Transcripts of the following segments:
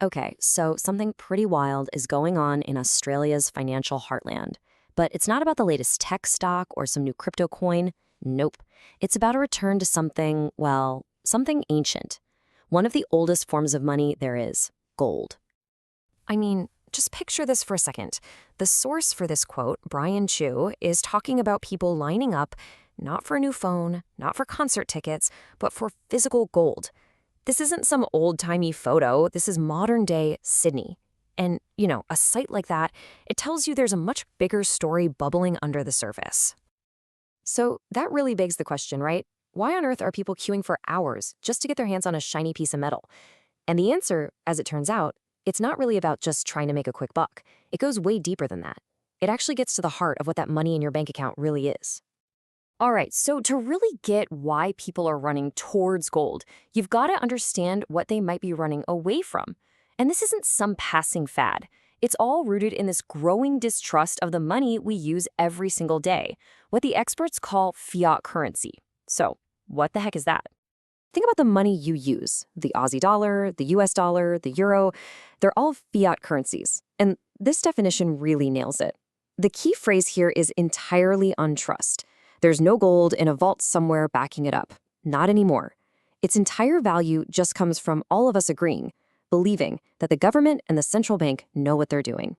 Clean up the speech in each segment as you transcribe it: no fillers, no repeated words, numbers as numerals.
Okay, so something pretty wild is going on in Australia's financial heartland. But it's not about the latest tech stock or some new crypto coin. Nope. It's about a return to something, well, something ancient. One of the oldest forms of money there is gold. I mean, just picture this for a second. The source for this quote, Brian Chu, is talking about people lining up not for a new phone, not for concert tickets, but for physical gold. This isn't some old-timey photo. This is modern-day Sydney. And, a site like that, it tells you there's a much bigger story bubbling under the surface. So that really begs the question, right? Why on earth are people queuing for hours just to get their hands on a shiny piece of metal? And the answer, as it turns out, it's not really about just trying to make a quick buck. It goes way deeper than that. It actually gets to the heart of what that money in your bank account really is. All right, so to really get why people are running towards gold, you've got to understand what they might be running away from. And this isn't some passing fad. It's all rooted in this growing distrust of the money we use every single day, what the experts call fiat currency. So, what the heck is that? Think about the money you use. The Aussie dollar, the US dollar, the euro, they're all fiat currencies. And this definition really nails it. The key phrase here is entirely untrust. There's no gold in a vault somewhere backing it up. Not anymore. Its entire value just comes from all of us agreeing, believing that the government and the central bank know what they're doing.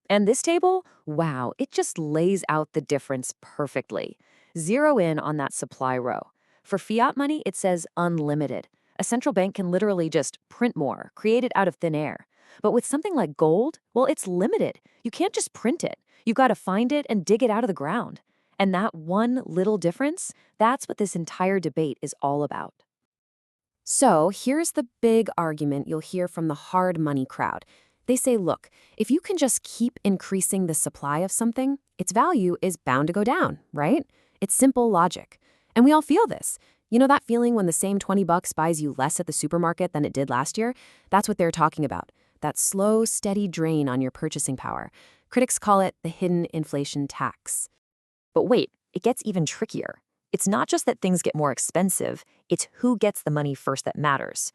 And this table, wow, it just lays out the difference perfectly. Zero in on that supply row. For fiat money, it says unlimited. A central bank can literally just print more, create it out of thin air. But with something like gold, well, it's limited. You can't just print it. You've got to find it and dig it out of the ground. And that one little difference, that's what this entire debate is all about. So here's the big argument you'll hear from the hard money crowd. They say, look, if you can just keep increasing the supply of something, its value is bound to go down, right? It's simple logic. And we all feel this. You know that feeling when the same 20 bucks buys you less at the supermarket than it did last year? That's what they're talking about. That slow, steady drain on your purchasing power. Critics call it the hidden inflation tax. But wait, it gets even trickier. It's not just that things get more expensive, it's who gets the money first that matters.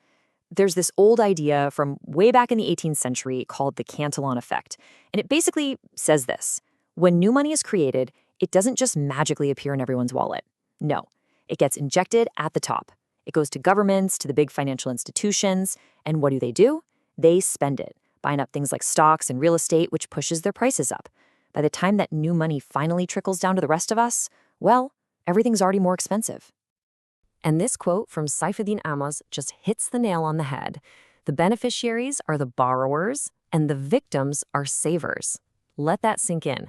There's this old idea from way back in the 18th century called the Cantillon effect, and it basically says this. When new money is created, it doesn't just magically appear in everyone's wallet. No, it gets injected at the top. It goes to governments, to the big financial institutions, and what do? They spend it, buying up things like stocks and real estate, which pushes their prices up. By the time that new money finally trickles down to the rest of us, well, everything's already more expensive. And this quote from Saifuddin Amos just hits the nail on the head. The beneficiaries are the borrowers, and the victims are savers. Let that sink in.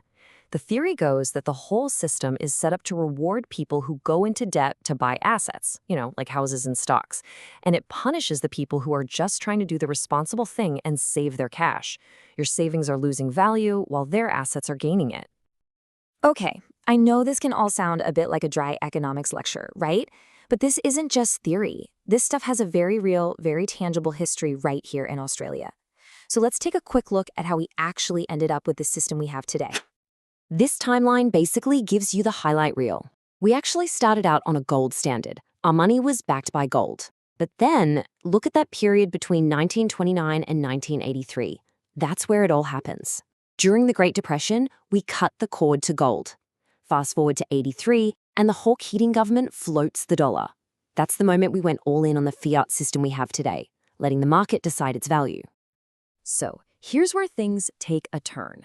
The theory goes that the whole system is set up to reward people who go into debt to buy assets, like houses and stocks. And it punishes the people who are just trying to do the responsible thing and save their cash. Your savings are losing value while their assets are gaining it. Okay, I know this can all sound a bit like a dry economics lecture, right? But this isn't just theory. This stuff has a very real, very tangible history right here in Australia. So let's take a quick look at how we actually ended up with the system we have today. This timeline basically gives you the highlight reel. We actually started out on a gold standard. Our money was backed by gold. But then, look at that period between 1929 and 1983. That's where it all happens. During the Great Depression, we cut the cord to gold. Fast forward to 83, and the Hawke Keating government floats the dollar. That's the moment we went all in on the fiat system we have today, letting the market decide its value. So, here's where things take a turn.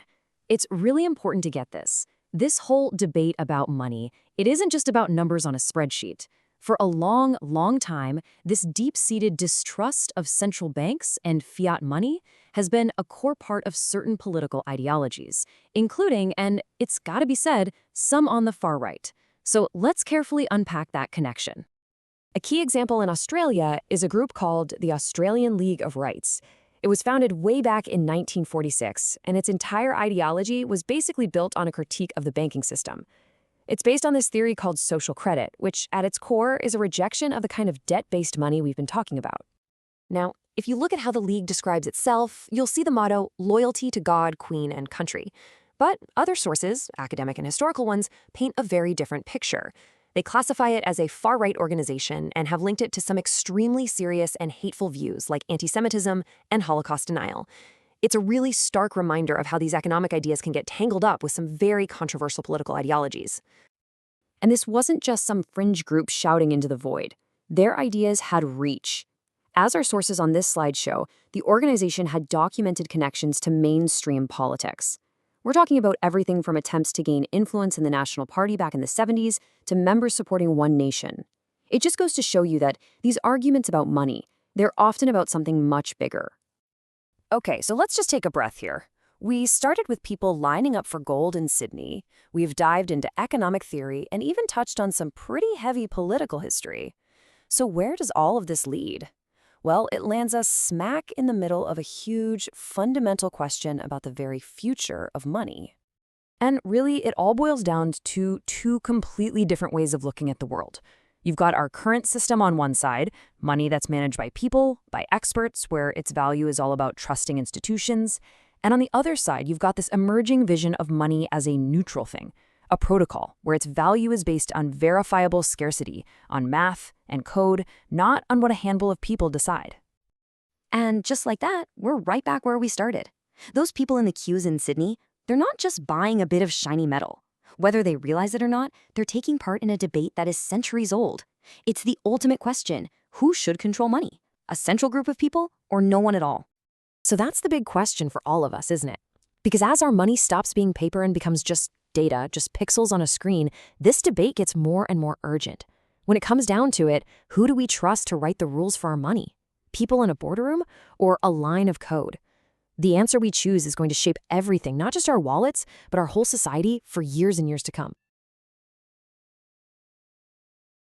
It's really important to get this. This whole debate about money, it isn't just about numbers on a spreadsheet. For a long, long time, this deep-seated distrust of central banks and fiat money has been a core part of certain political ideologies, including, and it's got to be said, some on the far right. So let's carefully unpack that connection. A key example in Australia is a group called the Australian League of Rights. It was founded way back in 1946, and its entire ideology was basically built on a critique of the banking system. It's based on this theory called social credit, which at its core is a rejection of the kind of debt-based money we've been talking about. Now, if you look at how the League describes itself, you'll see the motto, loyalty to God, Queen, and country. But other sources, academic and historical ones, paint a very different picture. They classify it as a far-right organization and have linked it to some extremely serious and hateful views like anti-Semitism and Holocaust denial. It's a really stark reminder of how these economic ideas can get tangled up with some very controversial political ideologies. And this wasn't just some fringe group shouting into the void. Their ideas had reach. As our sources on this slide show, the organization had documented connections to mainstream politics. We're talking about everything from attempts to gain influence in the National Party back in the 70s to members supporting one nation. It just goes to show you that these arguments about money, they're often about something much bigger. Okay, so let's just take a breath here. We started with people lining up for gold in Sydney. We've dived into economic theory and even touched on some pretty heavy political history. So where does all of this lead? Well, it lands us smack in the middle of a huge, fundamental question about the very future of money. And really, it all boils down to two completely different ways of looking at the world. You've got our current system on one side, money that's managed by people, by experts, where its value is all about trusting institutions. And on the other side, you've got this emerging vision of money as a neutral thing, a protocol where its value is based on verifiable scarcity, on math and code, not on what a handful of people decide. And just like that, we're right back where we started. Those people in the queues in Sydney, they're not just buying a bit of shiny metal. Whether they realize it or not, they're taking part in a debate that is centuries old. It's the ultimate question: who should control money? A central group of people or no one at all? So that's the big question for all of us, isn't it? Because as our money stops being paper and becomes just data, just pixels on a screen, this debate gets more and more urgent. When it comes down to it, who do we trust to write the rules for our money? People in a boardroom or a line of code? The answer we choose is going to shape everything, not just our wallets, but our whole society for years and years to come.